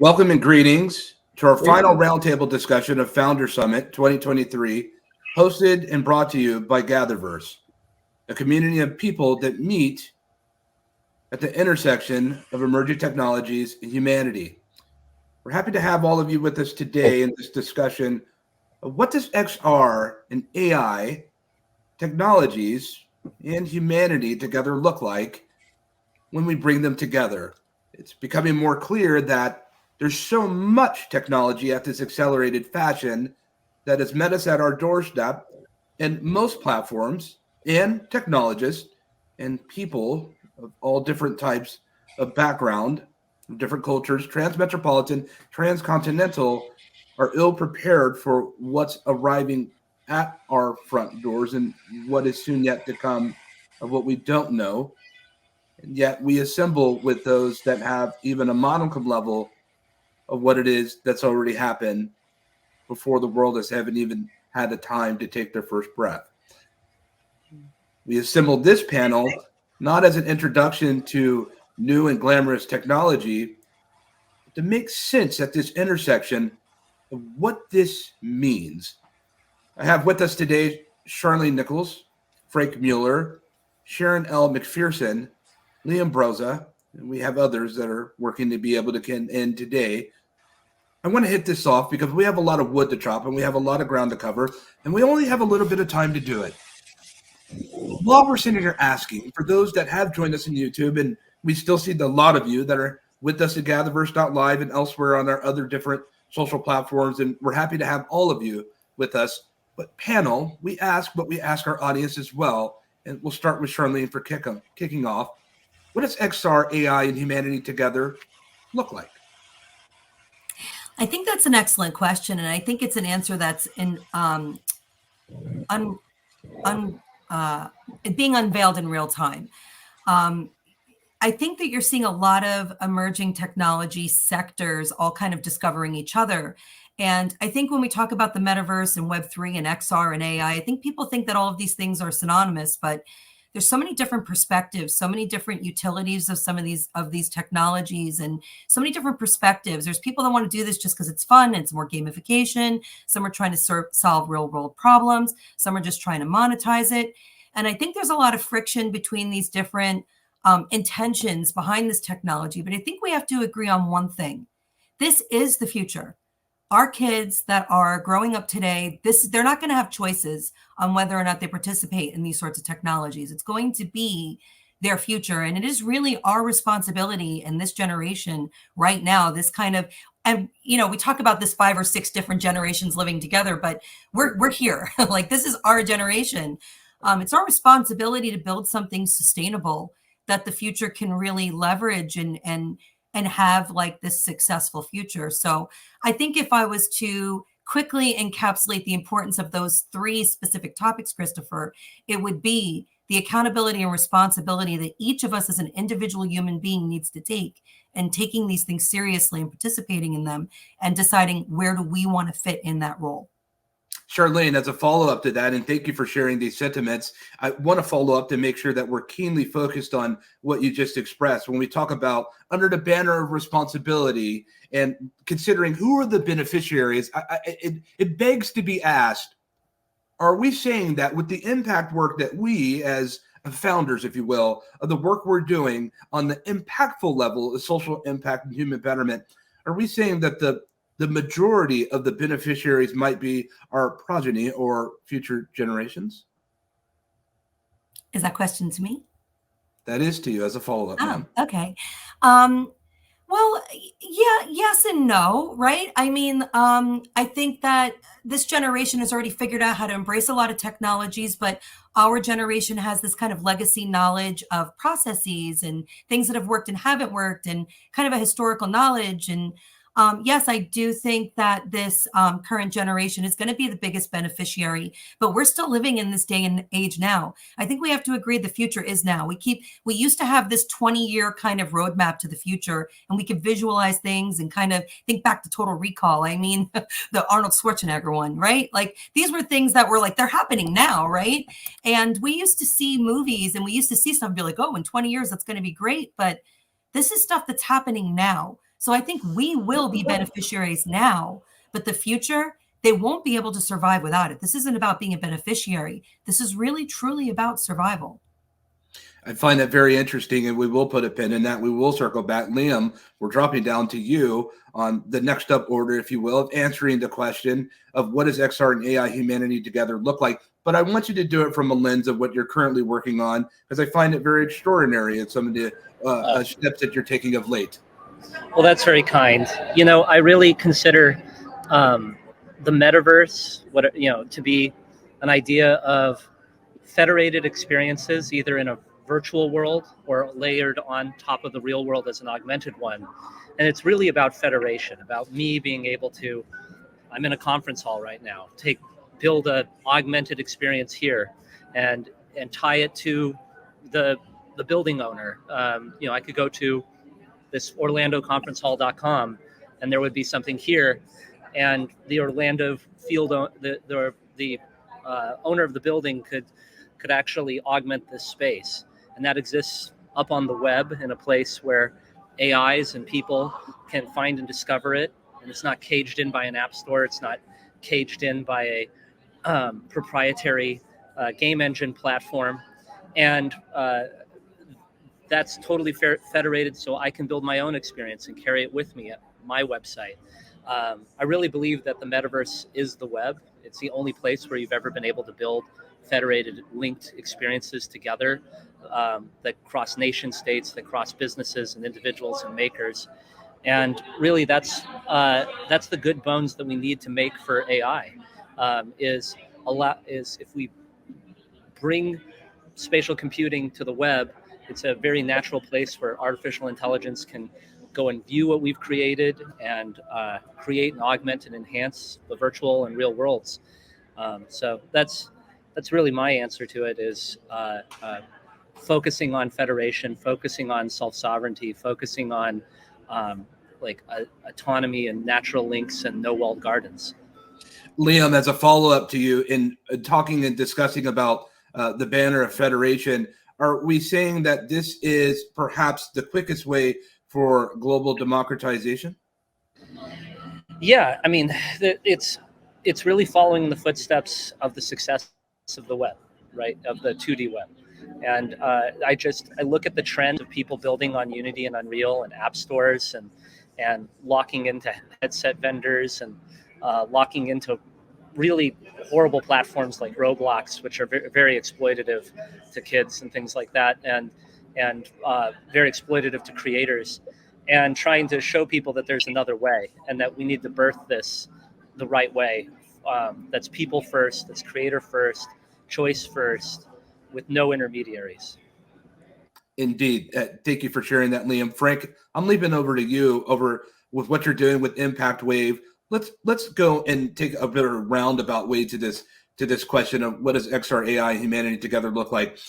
Welcome and greetings to our final roundtable discussion of Founder Summit 2023, hosted and brought to you by GatherVerse, a community of people that meet at the intersection of emerging technologies and humanity. We're happy to have all of you with us today in this discussion of what does XR and AI technologies and humanity together look like when we bring them together. It's becoming more clear that there's so much technology at this accelerated fashion that has met us at our doorstep, and most platforms and technologists and people of all different types of background, different cultures, transmetropolitan, transcontinental, are ill prepared for what's arriving at our front doors and what is soon yet to come of what we don't know. And yet we assemble with those that have even a modicum level of what it is that's already happened before the world has haven't even had the time to take their first breath. We assembled this panel not as an introduction to new and glamorous technology, but to make sense at this intersection of what this means. I have with us today Charlene Nichols, Frank Mueller, Sharon L. McPherson, Liam Broza, and we have others that are working to be able to get in today. I want to hit this off because we have a lot of wood to chop and we have a lot of ground to cover, and we only have a little bit of time to do it. While we're sitting here asking, for those that have joined us on YouTube, and we still see a lot of you that are with us at GatherVerse.live and elsewhere on our other different social platforms, and we're happy to have all of you with us. But panel, we ask our audience as well, and we'll start with Charlene for kicking off. What does XR, AI, and humanity together look like? I think that's an excellent question, and I think it's an answer that's being unveiled in real time. I think that you're seeing a lot of emerging technology sectors all kind of discovering each other. And I think when we talk about the metaverse and Web3 and XR and AI, I think people think that all of these things are synonymous, but there's so many different perspectives, so many different utilities of some of these technologies, and so many different perspectives. There's people that want to do this just because it's fun and it's more gamification. Some are trying to solve real world problems. Some are just trying to monetize it. And I think there's a lot of friction between these different intentions behind this technology. But I think we have to agree on one thing. This is the future. Our kids that are growing up today, they're not going to have choices on whether or not they participate in these sorts of technologies. It's going to be their future. And it is really our responsibility in this generation right now, this kind of, and we talk about this 5 or 6 different generations living together, but we're here. Like, this is our generation. It's our responsibility to build something sustainable that the future can really leverage and have like this successful future. So I think if I was to quickly encapsulate the importance of those 3 specific topics, Christopher, it would be the accountability and responsibility that each of us as an individual human being needs to take, and taking these things seriously and participating in them and deciding where do we want to fit in that role. Charlene, as a follow-up to that, and thank you for sharing these sentiments, I want to follow up to make sure that we're keenly focused on what you just expressed. When we talk about under the banner of responsibility and considering who are the beneficiaries, it begs to be asked, are we saying that with the impact work that we as founders, if you will, of the work we're doing on the impactful level of social impact and human betterment, are we saying that the majority of the beneficiaries might be our progeny or future generations? Is that question to me? That is to you as a follow-up. Oh, okay. Well, yeah, yes and no, right? I mean, I think that this generation has already figured out how to embrace a lot of technologies, but our generation has this kind of legacy knowledge of processes and things that have worked and haven't worked, and kind of a historical knowledge. And yes, I do think that this current generation is going to be the biggest beneficiary, but we're still living in this day and age now. I think we have to agree the future is now. We used to have this 20-year kind of roadmap to the future, and we could visualize things and kind of think back to Total Recall. I mean, the Arnold Schwarzenegger one, right? Like, these were things that were like, they're happening now, right? And we used to see movies and we used to see stuff and be like, oh, in 20 years, that's going to be great. But this is stuff that's happening now. So I think we will be beneficiaries now, but the future, they won't be able to survive without it. This isn't about being a beneficiary. This is really, truly about survival. I find that very interesting, and we will put a pin in that. We will circle back. Liam, we're dropping down to you on the next up order, if you will, of answering the question of what does XR and AI humanity together look like? But I want you to do it from a lens of what you're currently working on, because I find it very extraordinary in some of the steps that you're taking of late. Well, that's very kind. I really consider the metaverse, to be an idea of federated experiences, either in a virtual world or layered on top of the real world as an augmented one. And it's really about federation, about me being able to, I'm in a conference hall right now, build an augmented experience here and tie it to the building owner. I could go to this OrlandoConferenceHall.com and there would be something here, and the Orlando the owner of the building could actually augment this space, and that exists up on the web in a place where AIs and people can find and discover it, and it's not caged in by an app store. It's not caged in by a proprietary game engine platform, and that's totally federated, so I can build my own experience and carry it with me at my website. I really believe that the metaverse is the web. It's the only place where you've ever been able to build federated, linked experiences together that cross nation states, that cross businesses and individuals and makers. And really, that's the good bones that we need to make for AI. Is if we bring spatial computing to the web, it's a very natural place where artificial intelligence can go and view what we've created and create and augment and enhance the virtual and real worlds. So that's really my answer to it, is focusing on federation, focusing on self-sovereignty, focusing on autonomy and natural links and no walled gardens. Liam, as a follow-up to you, in talking and discussing about the banner of federation, are we saying that this is perhaps the quickest way for global democratization? Yeah, I mean, it's really following the footsteps of the success of the web, right, of the 2D web. And I look at the trend of people building on Unity and Unreal and app stores and locking into headset vendors and locking into really horrible platforms like Roblox, which are very, very exploitative to kids and things like that, and very exploitative to creators, and trying to show people that there's another way and that we need to birth this the right way. That's people first, that's creator first, choice first, with no intermediaries. Indeed. Thank you for sharing that, Liam. Frank, I'm leaping over to you with what you're doing with Impact Wave. Let's go and take a bit of a roundabout way to this question of what does XR AI humanity together look like.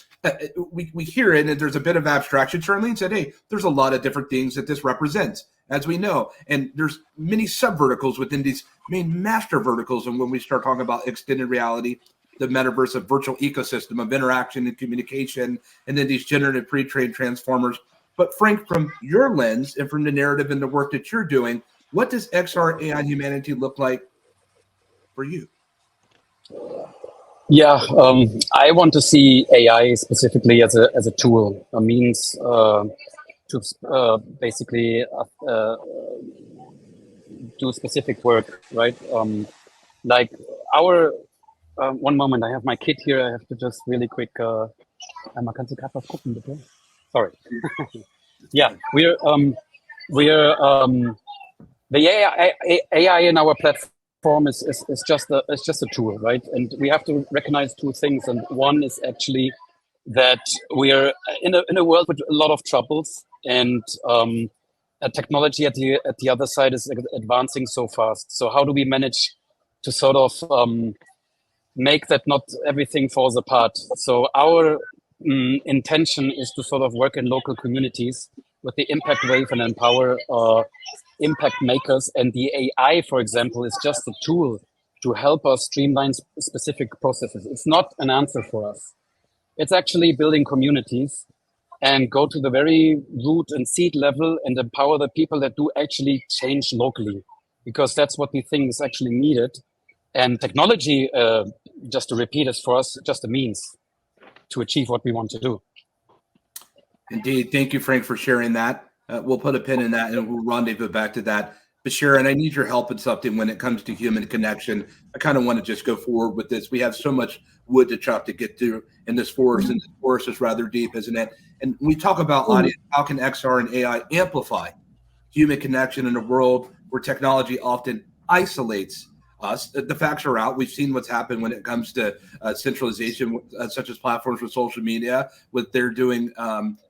We hear it, and there's a bit of abstraction. Charlene said, hey, there's a lot of different things that this represents, as we know, and there's many sub-verticals within these main master verticals. And when we start talking about extended reality, the metaverse, of virtual ecosystem of interaction and communication, and then these generative pre-trained transformers. But Frank, from your lens and from the narrative and the work that you're doing, what does XR AI humanity look like for you? Yeah, I want to see AI specifically as a tool, a means to basically do specific work, right? Like our one moment, I have my kid here. I have to just really quick. Einmal kannst du grad was gucken, bitte? Sorry. Yeah, the AI in our platform is just a tool, right? And we have to recognize two things. And one is actually that we are in a world with a lot of troubles, and technology at the other side is advancing so fast. So how do we manage to sort of make that not everything falls apart? So our intention is to sort of work in local communities with the impact wave and empower impact makers. And the AI, for example, is just a tool to help us streamline specific processes. It's not an answer for us. It's actually building communities and go to the very root and seed level and empower the people that do actually change locally, because that's what we think is actually needed. And technology, just to repeat, is for us just a means to achieve what we want to do. Indeed. Thank you, Frank, for sharing that. We'll put a pin in that and we'll rendezvous back to that. But Sharon, I need your help in something when it comes to human connection. I kind of want to just go forward with this. We have so much wood to chop to get through in this forest, and this forest is rather deep, isn't it? And we talk about audience. How can XR and AI amplify human connection in a world where technology often isolates us? The facts are out. We've seen what's happened when it comes to centralization, such as platforms with social media, with they're doing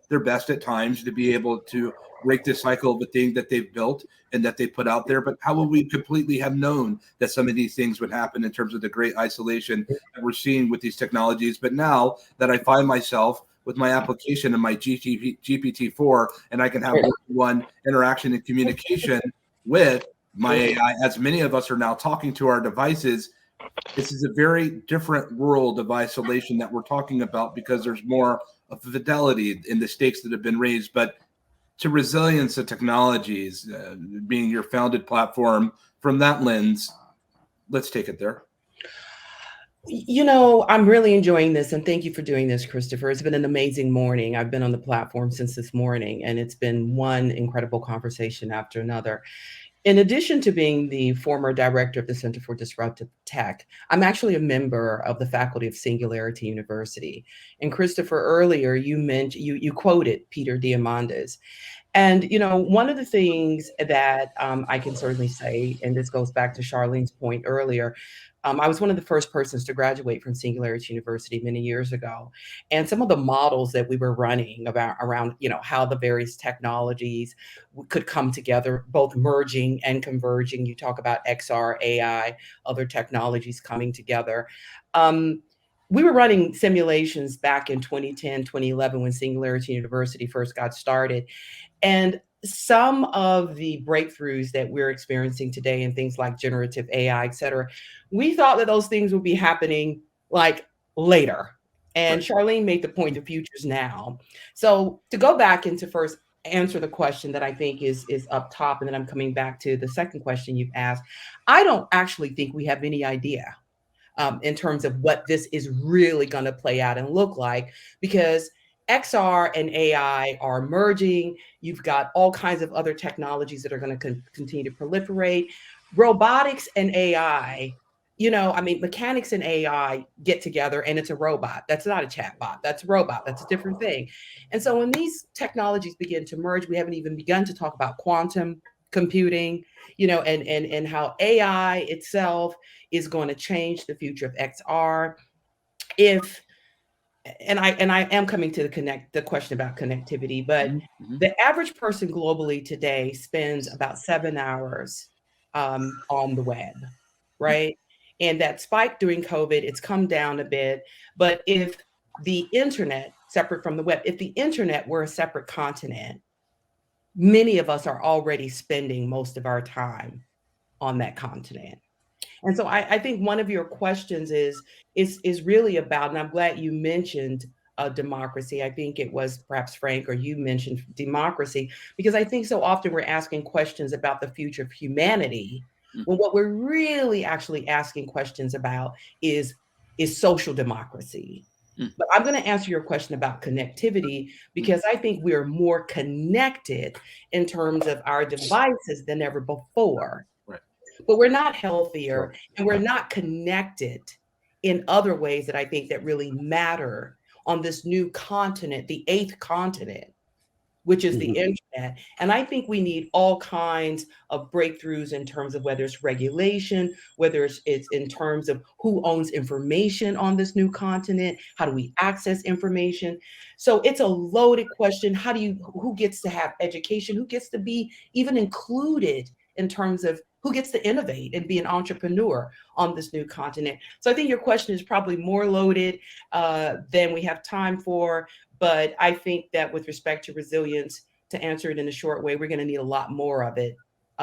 their best at times to be able to break this cycle of the thing that they've built and that they put out there. But how would we completely have known that some of these things would happen in terms of the great isolation that we're seeing with these technologies? But now that I find myself with my application and my GPT-4, and I can have one interaction and communication with my AI, as many of us are now talking to our devices, this is a very different world of isolation that we're talking about, because there's more of fidelity in the stakes that have been raised. But to resilience of technologies, being your founded platform, from that lens, let's take it there. I'm really enjoying this, and thank you for doing this, Christopher. It's been an amazing morning. I've been on the platform since this morning, and it's been one incredible conversation after another. In addition to being the former director of the Center for Disruptive Tech, I'm actually a member of the faculty of Singularity University. And Christopher, earlier you mentioned, you quoted Peter Diamandis. And, one of the things that I can certainly say, and this goes back to Charlene's point earlier, I was one of the first persons to graduate from Singularity University many years ago. And some of the models that we were running around, how the various technologies could come together, both merging and converging. You talk about XR, AI, other technologies coming together. We were running simulations back in 2010, 2011, when Singularity University first got started. And some of the breakthroughs that we're experiencing today in things like generative AI, et cetera, we thought that those things would be happening like later. And right. Charlene made the point, the future's now. So to go back and to first answer the question that I think is up top, and then I'm coming back to the second question you've asked, I don't actually think we have any idea in terms of what this is really going to play out and look like, because XR and AI are merging. You've got all kinds of other technologies that are going to continue to proliferate. Robotics and AI, mechanics and AI get together and it's a robot. That's not a chatbot. That's a robot. That's a different thing. And so when these technologies begin to merge, we haven't even begun to talk about quantum computing, and how AI itself is going to change the future of XR. And I am coming to the question about connectivity, but the average person globally today spends about 7 hours on the web, right? And that spiked during COVID. It's come down a bit. But if the internet, separate from the web, if the internet were a separate continent, many of us are already spending most of our time on that continent. And so I think one of your questions is really about, and I'm glad you mentioned democracy. I think it was perhaps Frank or you mentioned democracy, because I think so often we're asking questions about the future of humanity, when what we're really actually asking questions about is social democracy. But I'm going to answer your question about connectivity, because I think we are more connected in terms of our devices than ever before. But we're not healthier, and we're not connected in other ways that I think that really matter on this new continent, the 8th continent, which is the internet. And I think we need all kinds of breakthroughs in terms of whether it's regulation, whether it's in terms of who owns information on this new continent, how do we access information? So it's a loaded question. Who gets to have education? Who gets to be even included in terms of who gets to innovate and be an entrepreneur on this new continent? So I think your question is probably more loaded than we have time for. But I think that with respect to resilience, to answer it in a short way, we're going to need a lot more of it,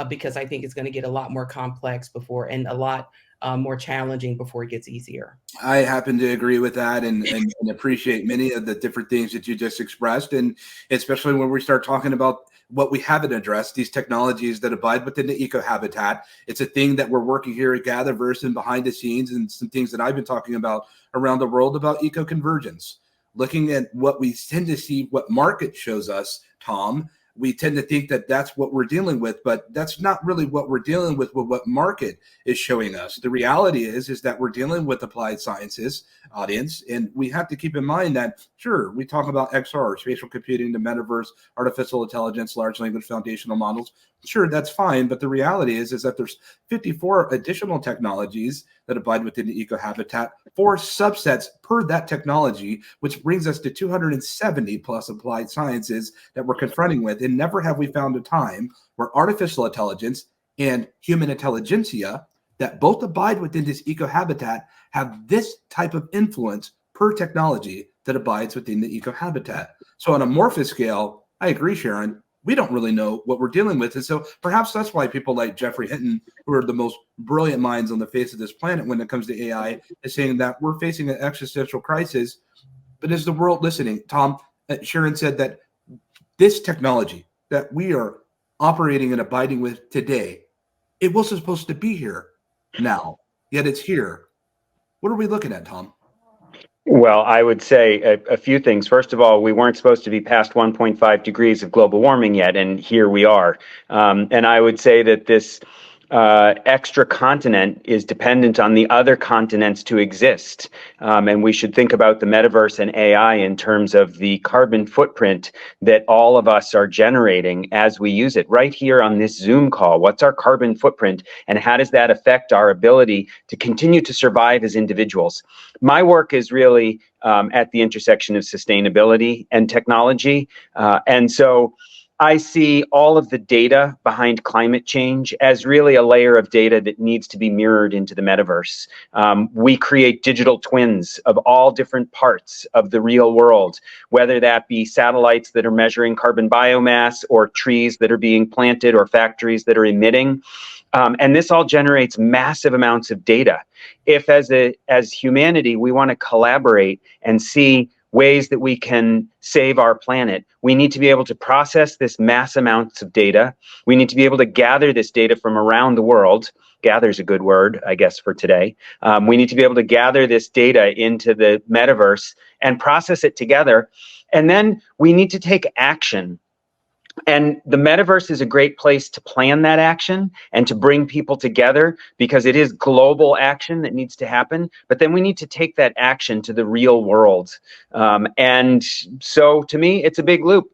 because I think it's going to get a lot more complex before, and a lot more challenging before it gets easier. I happen to agree with that and appreciate many of the different things that you just expressed. And especially when we start talking about what we haven't addressed, these technologies that abide within the eco-habitat. It's a thing that we're working here at GatherVerse and behind the scenes, and some things that I've been talking about around the world about eco-convergence. Looking at what we tend to see, what market shows us, Tom, we tend to think that that's what we're dealing with, but that's not really what we're dealing with what market is showing us. The reality is that we're dealing with applied sciences audience, and we have to keep in mind that, sure, we talk about XR, spatial computing, the metaverse, artificial intelligence, large language foundational models. Sure, that's fine, but the reality is that there's 54 additional technologies that abide within the eco-habitat, 4 subsets per that technology, which brings us to 270 plus applied sciences that we're confronting with. And never have we found a time where artificial intelligence and human intelligentsia that both abide within this eco-habitat have this type of influence per technology that abides within the eco-habitat. So on a amorphous scale, I agree, Sharon, we don't really know what we're dealing with. And so perhaps that's why people like Jeffrey Hinton, who are the most brilliant minds on the face of this planet when it comes to AI, is saying that we're facing an existential crisis. But is the world listening? Tom, Sharon said that this technology that we are operating and abiding with today, it wasn't supposed to be here now, yet it's here. What are we looking at, Tom? Well, I would say a few things. First of all, we weren't supposed to be past 1.5 degrees of global warming yet, and here we are. And I would say that this extra continent is dependent on the other continents to exist. And we should think about the metaverse and AI in terms of the carbon footprint that all of us are generating as we use it. Right here on this Zoom call, what's our carbon footprint, and how does that affect our ability to continue to survive as individuals? My work is really at the intersection of sustainability and technology. And so I see all of the data behind climate change as really a layer of data that needs to be mirrored into the metaverse. We create digital twins of all different parts of the real world, whether that be satellites that are measuring carbon biomass, or trees that are being planted, or factories that are emitting. And this all generates massive amounts of data. If as humanity, we want to collaborate and see ways that we can save our planet, we need to be able to process this mass amounts of data. We need to be able to gather this data from around the world. Gather is a good word, I guess, for today. We need to be able to gather this data into the metaverse and process it together. And then we need to take action. And the metaverse is a great place to plan that action and to bring people together, because it is global action that needs to happen. But then we need to take that action to the real world. And so to me, it's a big loop.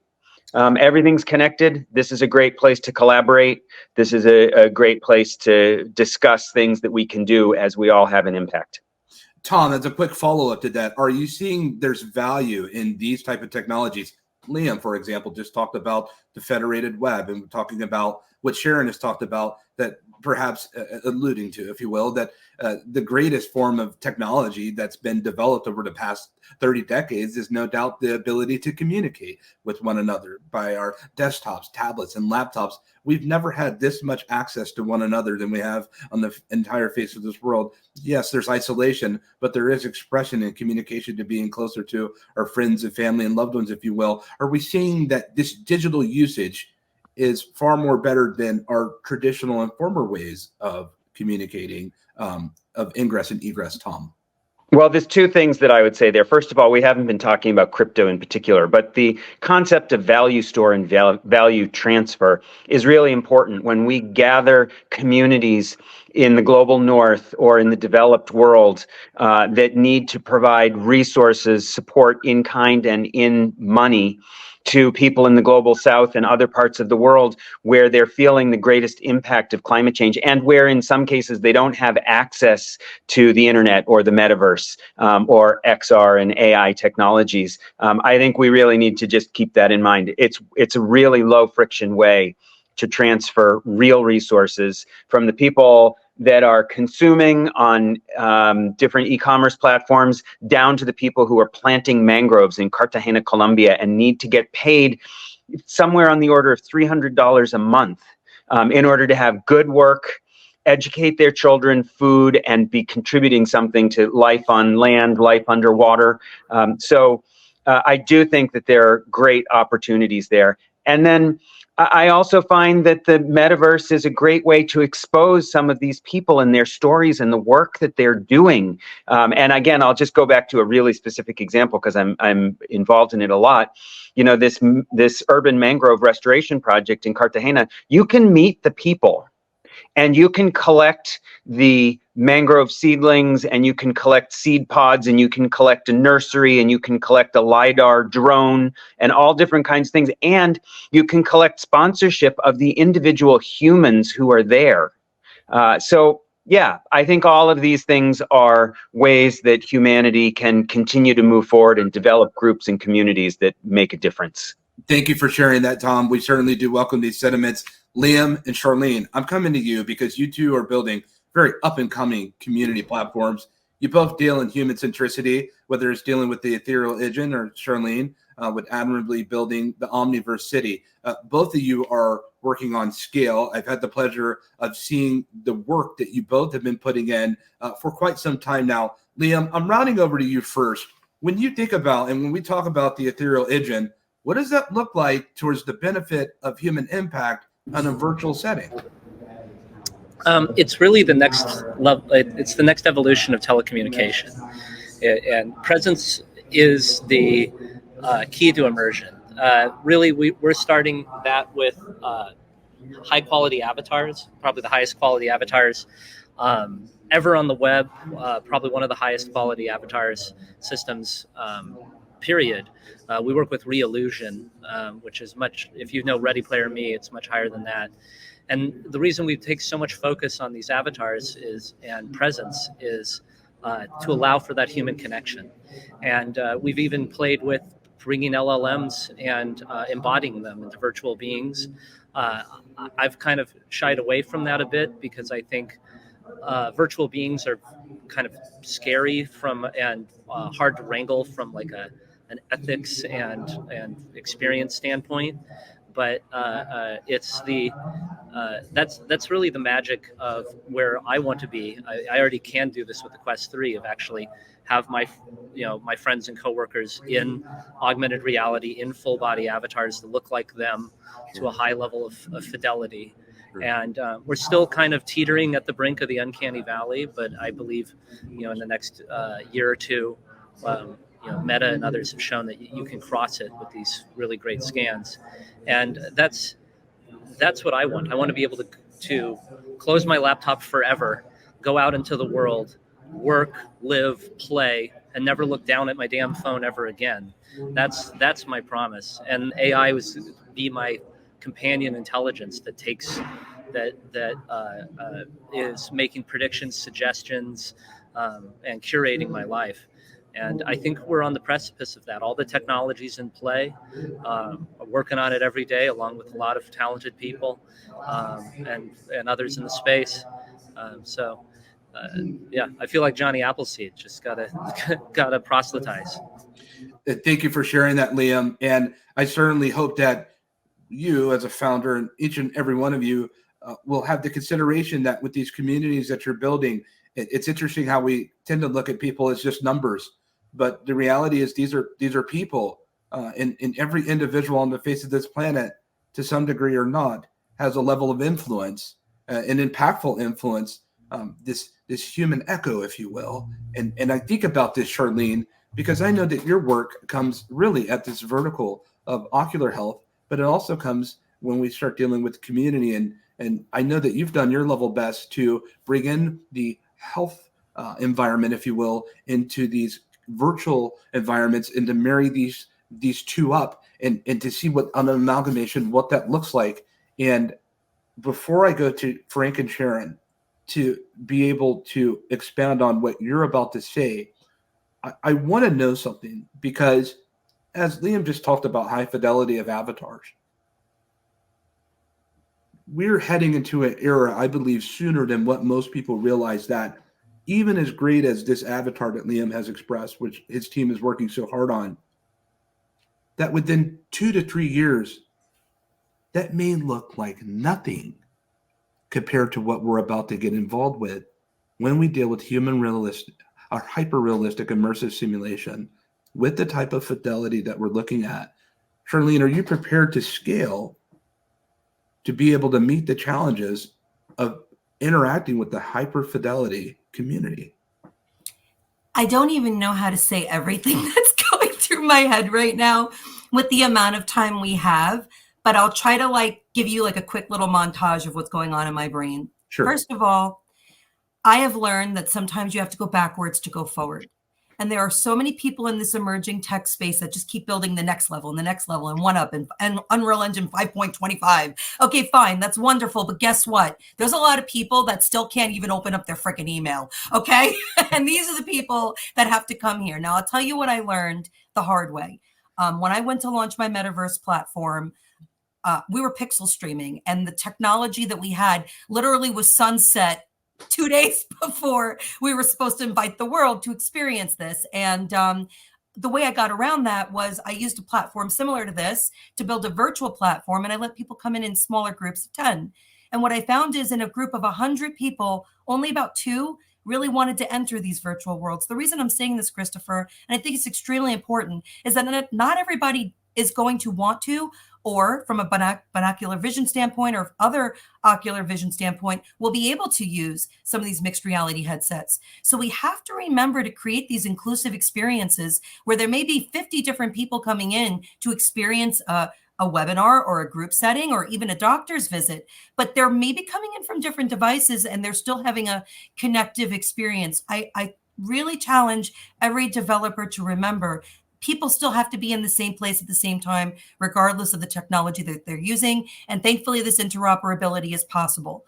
Everything's connected. This is a great place to collaborate. This is a great place to discuss things that we can do as we all have an impact. Tom, as a quick follow-up to that, are you seeing there's value in these type of technologies? Liam, for example, just talked about the federated web, and we're talking about what Sharon has talked about, that perhaps alluding to, if you will, that the greatest form of technology that's been developed over the past 30 decades is no doubt the ability to communicate with one another by our desktops, tablets, and laptops. We've never had this much access to one another than we have on the entire face of this world. Yes, there's isolation, but there is expression and communication to being closer to our friends and family and loved ones, if you will. Are we seeing that this digital usage is far more better than our traditional and former ways of communicating, of ingress and egress, Tom? Well, there's two things that I would say there. First of all, we haven't been talking about crypto in particular, but the concept of value store and value transfer is really important when we gather communities in the global north or in the developed world that need to provide resources, support in kind and in money to people in the global south and other parts of the world where they're feeling the greatest impact of climate change, and where in some cases they don't have access to the internet or the metaverse or XR and AI technologies. I think we really need to just keep that in mind. It's a really low friction way to transfer real resources from the people that are consuming on different e-commerce platforms down to the people who are planting mangroves in Cartagena, Colombia, and need to get paid somewhere on the order of $300 a month in order to have good work educate their children, food, and be contributing something to life on land, life underwater. So I do think that there are great opportunities there. And then I also find that the metaverse is a great way to expose some of these people and their stories and the work that they're doing. And again, I'll just go back to a really specific example because I'm involved in it a lot. You know, this urban mangrove restoration project in Cartagena, you can meet the people and you can collect the mangrove seedlings and you can collect seed pods and you can collect a nursery and you can collect a LiDAR drone and all different kinds of things. And you can collect sponsorship of the individual humans who are there. So yeah, I think all of these things are ways that humanity can continue to move forward and develop groups and communities that make a difference. Thank you for sharing that, Tom. We certainly do welcome these sentiments. Liam and Charlene, I'm coming to you because you two are building very up-and-coming community platforms. You both deal in human centricity, whether it's dealing with the ethereal agent or Charlene with admirably building the Omniverse city. Both of you are working on scale. I've had the pleasure of seeing the work that you both have been putting in for quite some time now. Liam, I'm rounding over to you first. When you think about, and when we talk about the ethereal agent, what does that look like towards the benefit of human impact on a virtual setting? It's really the next level. It's the next evolution of telecommunication, and presence is the key to immersion. Really, we're starting that with high quality avatars, probably the highest quality avatars ever on the web, probably one of the highest quality avatars systems, period. We work with Re-Illusion, which is much, if you know Ready Player Me, it's much higher than that. And the reason we take so much focus on these avatars and presence is to allow for that human connection. And we've even played with bringing LLMs and embodying them into virtual beings. I've kind of shied away from that a bit because I think virtual beings are kind of scary and hard to wrangle from like an ethics and experience standpoint. But it's that's really the magic of where I want to be. I already can do this with the Quest 3 of actually have my friends and coworkers in augmented reality in full body avatars that look like them to a high level of fidelity. And we're still kind of teetering at the brink of the uncanny valley, but I believe, in the next year or two, Meta and others have shown that you can cross it with these really great scans, and that's what I want. I want to be able to close my laptop forever, go out into the world, work, live, play, and never look down at my damn phone ever again. That's my promise. And AI was be my companion intelligence that takes that is making predictions, suggestions, and curating my life. And I think we're on the precipice of that. All the technology's in play. I'm working on it every day, along with a lot of talented people and others in the space. Yeah, I feel like Johnny Appleseed. Just gotta proselytize. Thank you for sharing that, Liam. And I certainly hope that you, as a founder, and each and every one of you, will have the consideration that with these communities that you're building, it's interesting how we tend to look at people as just numbers. But the reality is these are people, and every individual on the face of this planet, to some degree or not, has a level of influence, an impactful influence, this human echo, if you will. And I think about this, Charlene, because I know that your work comes really at this vertical of ocular health, but it also comes when we start dealing with community. And I know that you've done your level best to bring in the health environment, if you will, into these virtual environments and to marry these two up and to see what an amalgamation, what that looks like. And before I go to Frank and Sharon to be able to expound on what you're about to say, I want to know something, because as Liam just talked about high fidelity of avatars, we're heading into an era, I believe, sooner than what most people realize, that even as great as this avatar that Liam has expressed, which his team is working so hard on, that within 2 to 3 years, that may look like nothing compared to what we're about to get involved with when we deal with human realistic or hyper-realistic immersive simulation with the type of fidelity that we're looking at. Charlene, are you prepared to scale to be able to meet the challenges of interacting with the hyper-fidelity community? I don't even know how to say everything that's going through my head right now with the amount of time we have, but I'll try to give you a quick little montage of what's going on in my brain. Sure. First of all, I have learned that sometimes you have to go backwards to go forward. And there are so many people in this emerging tech space that just keep building the next level and the next level and 1UP and Unreal Engine 5.25. Okay, fine. That's wonderful. But guess what? There's a lot of people that still can't even open up their freaking email. Okay. And these are the people that have to come here. Now, I'll tell you what I learned the hard way. When I went to launch my metaverse platform, we were pixel streaming, and the technology that we had literally was sunset 2 days before we were supposed to invite the world to experience this. And the way I got around that was I used a platform similar to this to build a virtual platform, and I let people come in smaller groups of 10. And what I found is in a group of 100 people, only about 2 really wanted to enter these virtual worlds. The reason I'm saying this, Christopher, and I think it's extremely important, is that not everybody is going to want to, or from a binocular vision standpoint or other ocular vision standpoint, will be able to use some of these mixed reality headsets. So we have to remember to create these inclusive experiences where there may be 50 different people coming in to experience a webinar or a group setting or even a doctor's visit, but they're maybe coming in from different devices and they're still having a connective experience. I really challenge every developer to remember people still have to be in the same place at the same time, regardless of the technology that they're using. And thankfully, this interoperability is possible.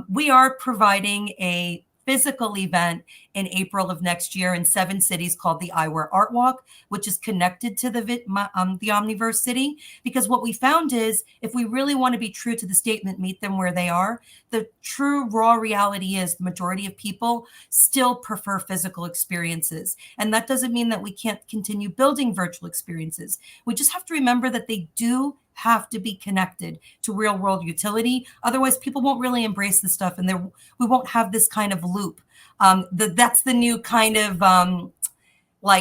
We are providing a physical event in April of next year in 7 cities called the Eyewear Art Walk, which is connected to the Omniverse city. Because what we found is if we really want to be true to the statement, meet them where they are, the true raw reality is the majority of people still prefer physical experiences. And that doesn't mean that we can't continue building virtual experiences. We just have to remember that they do have to be connected to real world utility. Otherwise, people won't really embrace this stuff, and we won't have this kind of loop. That's the new kind of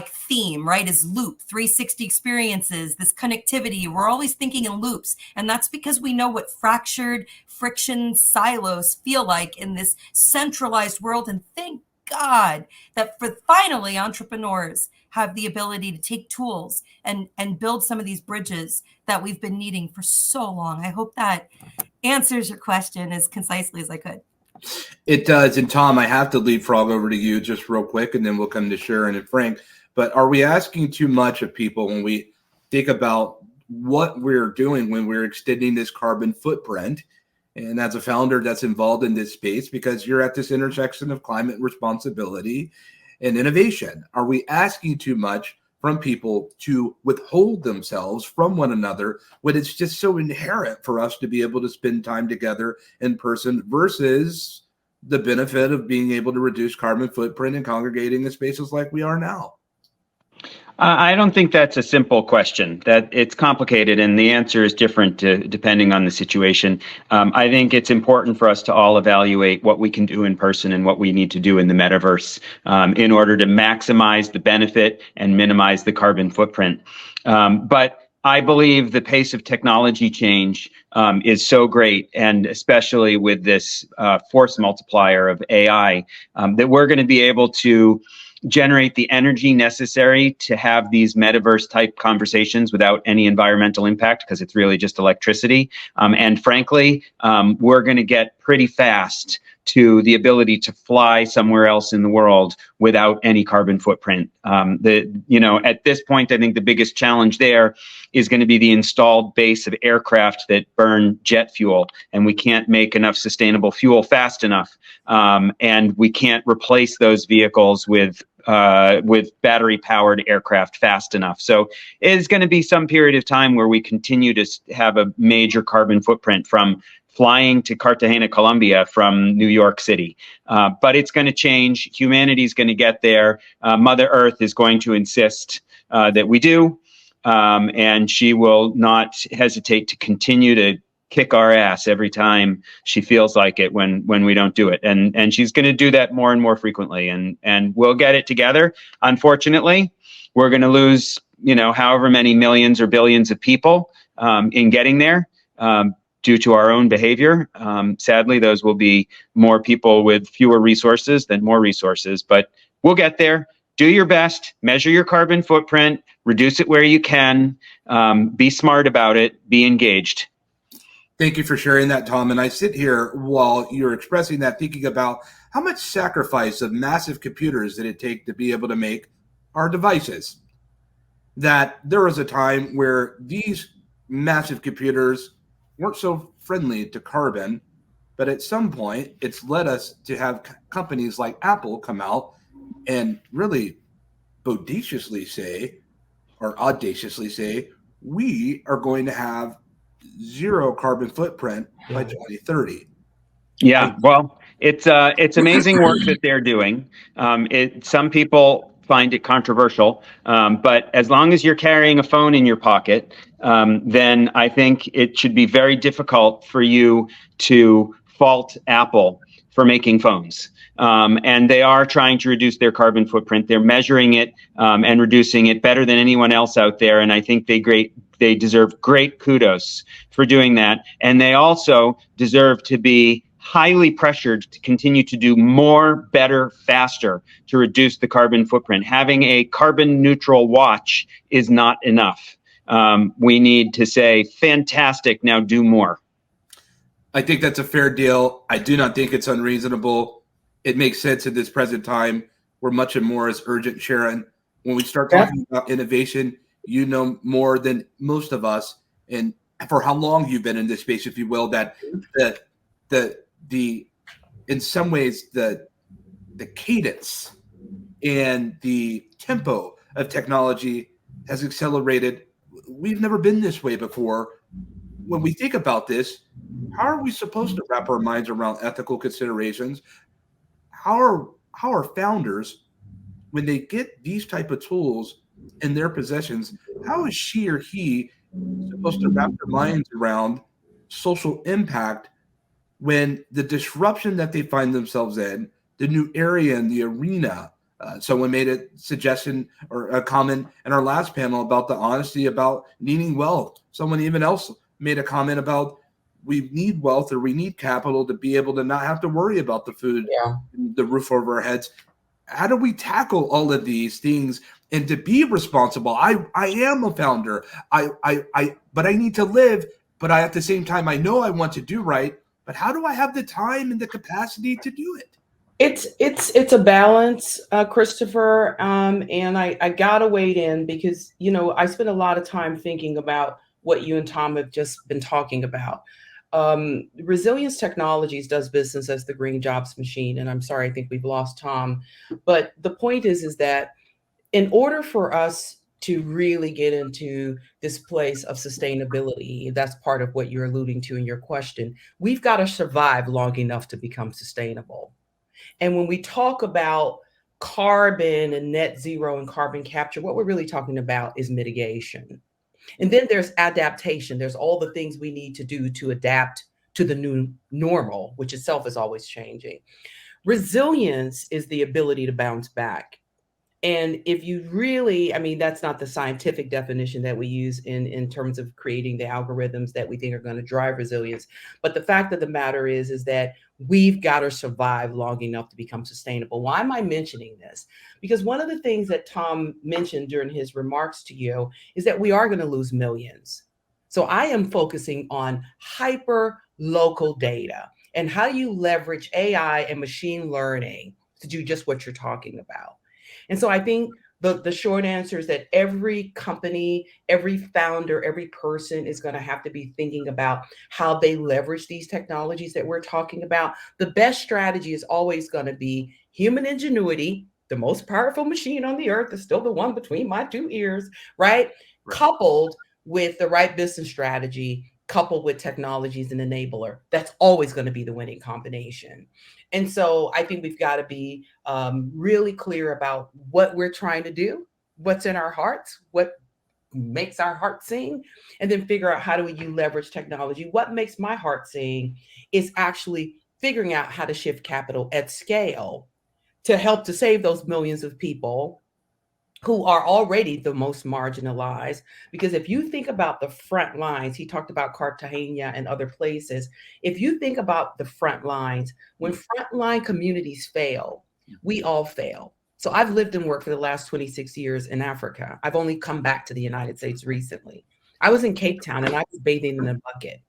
theme, right? Is loop, 360 experiences, this connectivity. We're always thinking in loops. And that's because we know what fractured friction silos feel like in this centralized world. And thank God that finally entrepreneurs have the ability to take tools and build some of these bridges that we've been needing for so long. I hope that answers your question as concisely as I could. It does. And Tom, I have to leapfrog over to you just real quick, and then we'll come to Sharon and Frank. But are we asking too much of people when we think about what we're doing when we're extending this carbon footprint? And as a founder that's involved in this space, because you're at this intersection of climate responsibility and innovation, are we asking too much from people to withhold themselves from one another when it's just so inherent for us to be able to spend time together in person versus the benefit of being able to reduce carbon footprint and congregating in spaces like we are now? I don't think that's a simple question. That it's complicated, and the answer is different depending on the situation. I think it's important for us to all evaluate what we can do in person and what we need to do in the metaverse in order to maximize the benefit and minimize the carbon footprint. But I believe the pace of technology change is so great, and especially with this force multiplier of AI, that we're going to be able to generate the energy necessary to have these metaverse type conversations without any environmental impact, because it's really just electricity. And frankly, we're going to get pretty fast to the ability to fly somewhere else in the world without any carbon footprint. At this point, I think the biggest challenge there is going to be the installed base of aircraft that burn jet fuel, and we can't make enough sustainable fuel fast enough, and we can't replace those vehicles with battery-powered aircraft fast enough. So it is going to be some period of time where we continue to have a major carbon footprint from flying to Cartagena, Colombia from New York City. But it's going to change. Humanity is going to get there. Mother Earth is going to insist that we do. And she will not hesitate to continue to kick our ass every time she feels like it when we don't do it. And she's going to do that more and more frequently. And we'll get it together. Unfortunately, we're going to lose, however many millions or billions of people in getting there due to our own behavior. Sadly, those will be more people with fewer resources than more resources. But we'll get there. Do your best. Measure your carbon footprint. Reduce it where you can. Be smart about it. Be engaged. Thank you for sharing that, Tom. And I sit here while you're expressing that, thinking about how much sacrifice of massive computers did it take to be able to make our devices. That there was a time where these massive computers weren't so friendly to carbon, but at some point, it's led us to have companies like Apple come out and really audaciously say, we are going to have zero carbon footprint by 2030. Yeah, well, it's amazing work that they're doing. Some people find it controversial, but as long as you're carrying a phone in your pocket, then I think it should be very difficult for you to fault Apple for making phones. And they are trying to reduce their carbon footprint. They're measuring it and reducing it better than anyone else out there. And I think they deserve great kudos for doing that. And they also deserve to be highly pressured to continue to do more, better, faster to reduce the carbon footprint. Having a carbon neutral watch is not enough. We need to say, fantastic, now do more. I think that's a fair deal. I do not think it's unreasonable. It makes sense at this present time. We're much more as urgent, Sharon. When we start talking about innovation, you know more than most of us, and for how long you've been in this space, if you will, that the in some ways the cadence and the tempo of technology has accelerated. We've never been this way before. When we think about this, how are we supposed to wrap our minds around ethical considerations? How are founders, when they get these type of tools in their possessions, how is she or he supposed to wrap their minds around social impact when the disruption that they find themselves in, the new area in the arena? Someone made a suggestion or a comment in our last panel about the honesty about needing wealth. Someone even else made a comment about we need wealth or we need capital to be able to not have to worry about the food, the roof over our heads. How do we tackle all of these things and to be responsible? I am a founder. But I need to live. But at the same time, I know I want to do right. But how do I have the time and the capacity to do it? It's a balance, Christopher. And I gotta wade in because I spend a lot of time thinking about what you and Tom have just been talking about. Resilience Technologies does business as the green jobs machine. And I'm sorry, I think we've lost Tom. But the point is that in order for us to really get into this place of sustainability, that's part of what you're alluding to in your question, we've got to survive long enough to become sustainable. And when we talk about carbon and net zero and carbon capture, what we're really talking about is mitigation. And then there's adaptation. There's all the things we need to do to adapt to the new normal, which itself is always changing. Resilience is the ability to bounce back. And if you really, that's not the scientific definition that we use in terms of creating the algorithms that we think are going to drive resilience. But the fact of the matter is that we've got to survive long enough to become sustainable. Why am I mentioning this? Because one of the things that Tom mentioned during his remarks to you is that we are going to lose millions. So I am focusing on hyper local data and how you leverage AI and machine learning to do just what you're talking about. And so I think the short answer is that every company, every founder, every person is going to have to be thinking about how they leverage these technologies that we're talking about. The best strategy is always going to be human ingenuity. The most powerful machine on the earth is still the one between my two ears, right? Coupled with the right business strategy, coupled with technology as an enabler. That's always going to be the winning combination. And so I think we've got to be really clear about what we're trying to do, what's in our hearts, what makes our heart sing, and then figure out how do you leverage technology. What makes my heart sing is actually figuring out how to shift capital at scale to help to save those millions of people who are already the most marginalized. Because if you think about the front lines, he talked about Cartagena and other places. If you think about the front lines, when frontline communities fail, we all fail. So I've lived and worked for the last 26 years in Africa. I've only come back to the United States recently. I was in Cape Town and I was bathing in a bucket.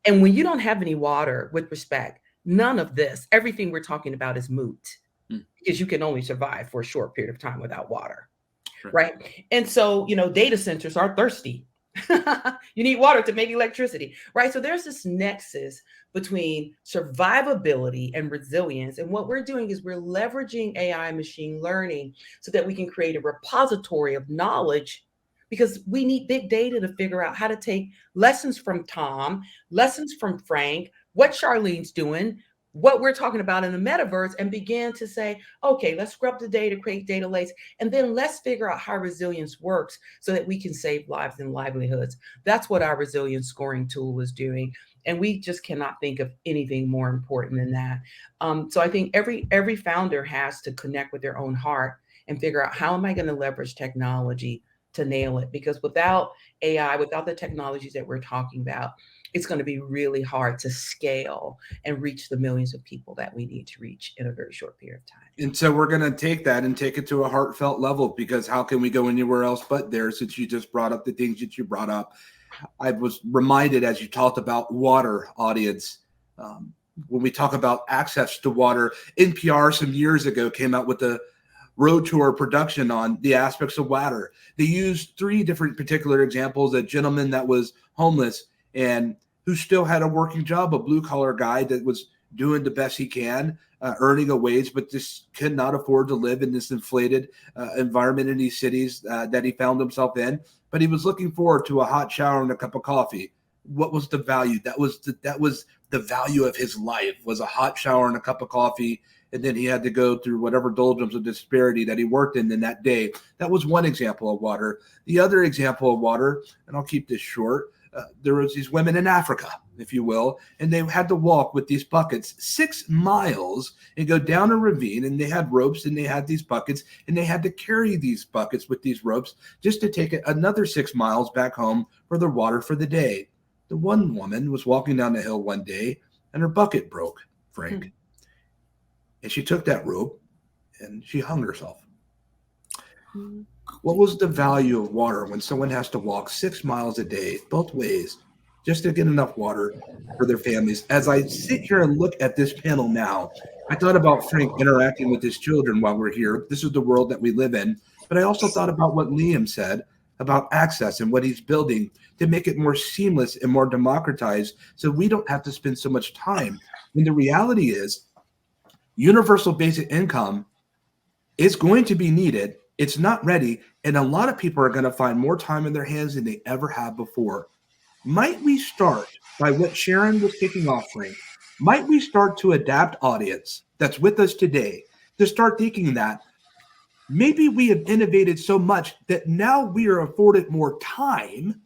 And when you don't have any water, with respect, none of this, everything we're talking about is moot, because you can only survive for a short period of time without water, right? And so, data centers are thirsty. You need water to make electricity, right? So there's this nexus between survivability and resilience. And what we're doing is we're leveraging AI machine learning so that we can create a repository of knowledge, because we need big data to figure out how to take lessons from Tom, lessons from Frank, what Charlene's doing, what we're talking about in the metaverse, and begin to say, okay, let's scrub the data, create data lakes, and then let's figure out how resilience works so that we can save lives and livelihoods. That's what our resilience scoring tool is doing. And we just cannot think of anything more important than that. So I think every founder has to connect with their own heart and figure out, how am I going to leverage technology to nail it? Because without AI, without the technologies that we're talking about, it's going to be really hard to scale and reach the millions of people that we need to reach in a very short period of time. And so we're going to take that and take it to a heartfelt level, because how can we go anywhere else but there, since you just brought up the things that you brought up? I was reminded, as you talked about water, audience, when we talk about access to water, NPR some years ago came out with a road tour production on the aspects of water. They used 3 different particular examples: a gentleman that was homeless and who still had a working job, a blue-collar guy that was doing the best he can, earning a wage, but just could not afford to live in this inflated environment in these cities that he found himself in. But he was looking forward to a hot shower and a cup of coffee. What was the value? That was the value of his life, was a hot shower and a cup of coffee. And then he had to go through whatever doldrums of disparity that he worked in that day. That was one example of water. The other example of water, and I'll keep this short, there was these women in Africa, if you will, and they had to walk with these buckets 6 miles and go down a ravine, and they had ropes and they had these buckets, and they had to carry these buckets with these ropes just to take it another 6 miles back home for their water for the day. The one woman was walking down the hill one day and her bucket broke, Frank. And she took that rope and she hung herself. What was the value of water when someone has to walk 6 miles a day, both ways, just to get enough water for their families? As I sit here and look at this panel now, I thought about Frank interacting with his children while we're here. This is the world that we live in. But I also thought about what Liam said about access and what he's building to make it more seamless and more democratized, so we don't have to spend so much time. And the reality is, universal basic income is going to be needed. It's not ready, and a lot of people are going to find more time in their hands than they ever have before. Might we start by what Sharon was kicking off, Frank? Might we start to adapt, audience that's with us today, to start thinking that maybe we have innovated so much that now we are afforded more time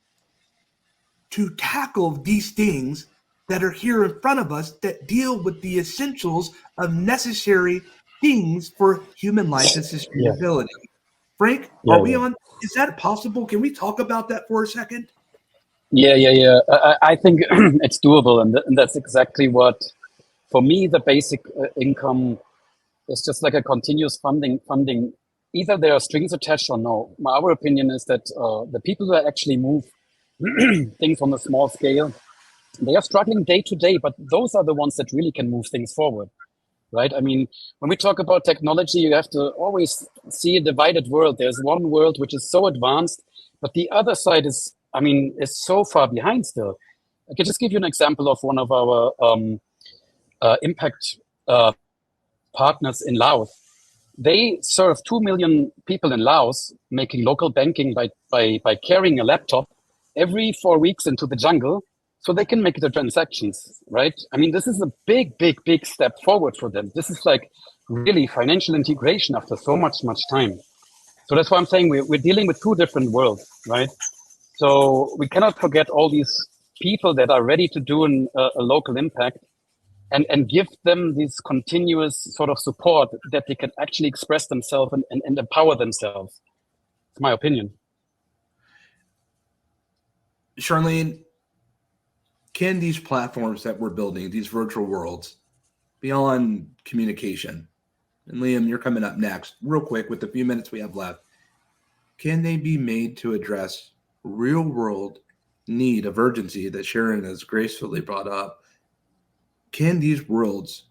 to tackle these things that are here in front of us that deal with the essentials of necessary things for human life and sustainability. Yeah. Frank, are we on? Is that possible? Can we talk about that for a second? Yeah. I think it's doable. And that's exactly what, for me, the basic income is just like a continuous funding. Either there are strings attached or no. Our opinion is that the people that actually move things on a small scale, they are struggling day to day, but those are the ones that really can move things forward. Right? I mean, when we talk about technology, you have to always see a divided world. There's one world which is so advanced, but the other side is so far behind still. I can just give you an example of one of our impact partners in Laos. They serve 2 million people in Laos, making local banking by carrying a laptop every 4 weeks into the jungle, so they can make the transactions, right? I mean, this is a big step forward for them. This is like really financial integration after so much time. So that's why I'm saying we're dealing with two different worlds, right? So we cannot forget all these people that are ready to do a local impact and give them this continuous sort of support that they can actually express themselves and empower themselves. It's my opinion. Charlene, can these platforms that we're building, these virtual worlds, beyond communication, and Liam, you're coming up next, real quick with the few minutes we have left, can they be made to address real world need of urgency that Sharon has gracefully brought up? Can these worlds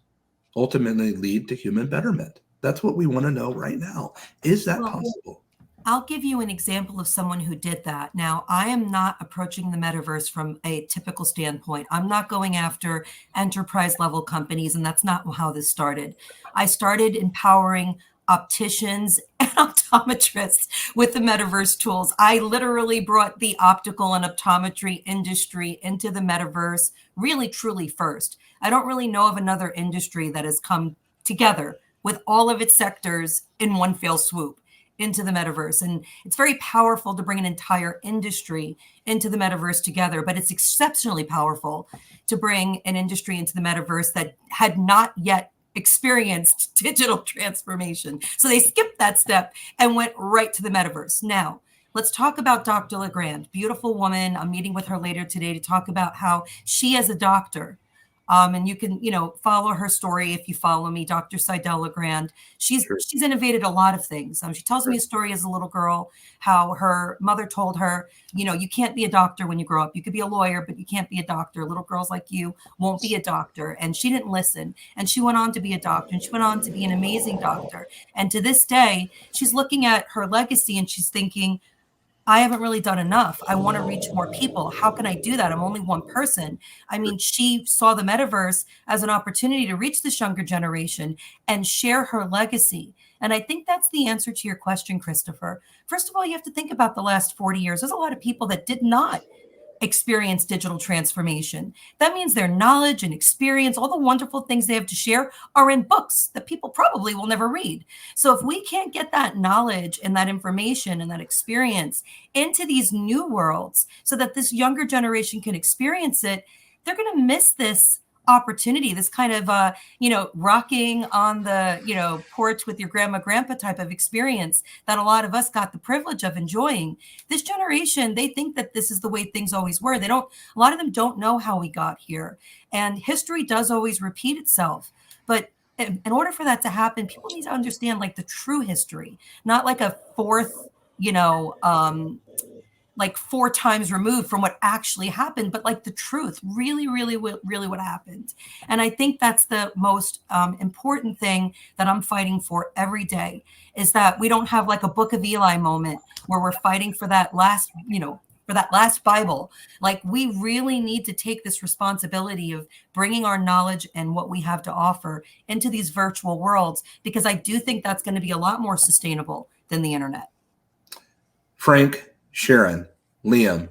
ultimately lead to human betterment? That's what we want to know right now. Is that possible? I'll give you an example of someone who did that. Now, I am not approaching the metaverse from a typical standpoint. I'm not going after enterprise level companies, and that's not how this started. I started empowering opticians and optometrists with the metaverse tools. I literally brought the optical and optometry industry into the metaverse really, truly first. I don't really know of another industry that has come together with all of its sectors in one fell swoop into the metaverse. And it's very powerful to bring an entire industry into the metaverse together, but it's exceptionally powerful to bring an industry into the metaverse that had not yet experienced digital transformation. So they skipped that step and went right to the metaverse. Now, let's talk about Dr. Legrand, beautiful woman. I'm meeting with her later today to talk about how she, as a doctor, and you can, follow her story if you follow me, Dr. Seidel Legrand. She's innovated a lot of things. She tells me a story as a little girl, how her mother told her, you can't be a doctor when you grow up. You could be a lawyer, but you can't be a doctor. Little girls like you won't be a doctor. And she didn't listen. And she went on to be a doctor, and she went on to be an amazing doctor. And to this day, she's looking at her legacy and she's thinking, I haven't really done enough. I want to reach more people. How can I do that? I'm only one person. I mean, she saw the metaverse as an opportunity to reach this younger generation and share her legacy. And I think that's the answer to your question, Christopher. First of all, you have to think about the last 40 years. There's a lot of people that did not experience digital transformation. That means their knowledge and experience, all the wonderful things they have to share, are in books that people probably will never read. So if we can't get that knowledge and that information and that experience into these new worlds so that this younger generation can experience it, they're going to miss this opportunity, this kind of, rocking on the, porch with your grandma, grandpa type of experience that a lot of us got the privilege of enjoying. This generation, they think that this is the way things always were. A lot of them don't know how we got here. And history does always repeat itself. But in order for that to happen, people need to understand like the true history, not like a fourth, like 4 times removed from what actually happened, but like the truth, really, really, really what happened. And I think that's the most important thing that I'm fighting for every day, is that we don't have like a Book of Eli moment where we're fighting for that last, for that last Bible. Like, we really need to take this responsibility of bringing our knowledge and what we have to offer into these virtual worlds, because I do think that's going to be a lot more sustainable than the internet. Frank, Sharon, Liam,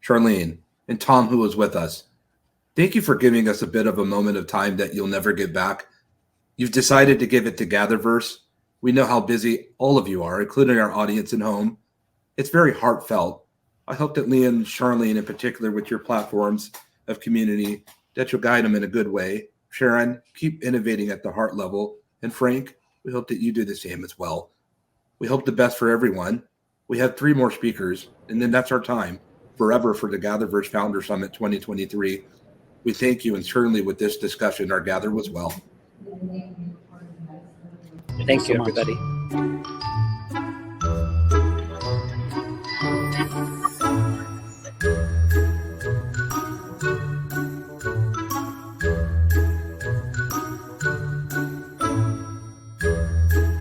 Charlene, and Tom, who was with us, thank you for giving us a bit of a moment of time that you'll never get back. You've decided to give it to GatherVerse. We know how busy all of you are, including our audience at home. It's very heartfelt. I hope that Liam, Charlene, in particular, with your platforms of community, that you'll guide them in a good way. Sharon, keep innovating at the heart level. And Frank, we hope that you do the same as well. We hope the best for everyone. We have 3 more speakers, and then that's our time forever for the GatherVerse Founder Summit 2023. We thank you, and certainly with this discussion, our Gather was well. Thank you, everybody.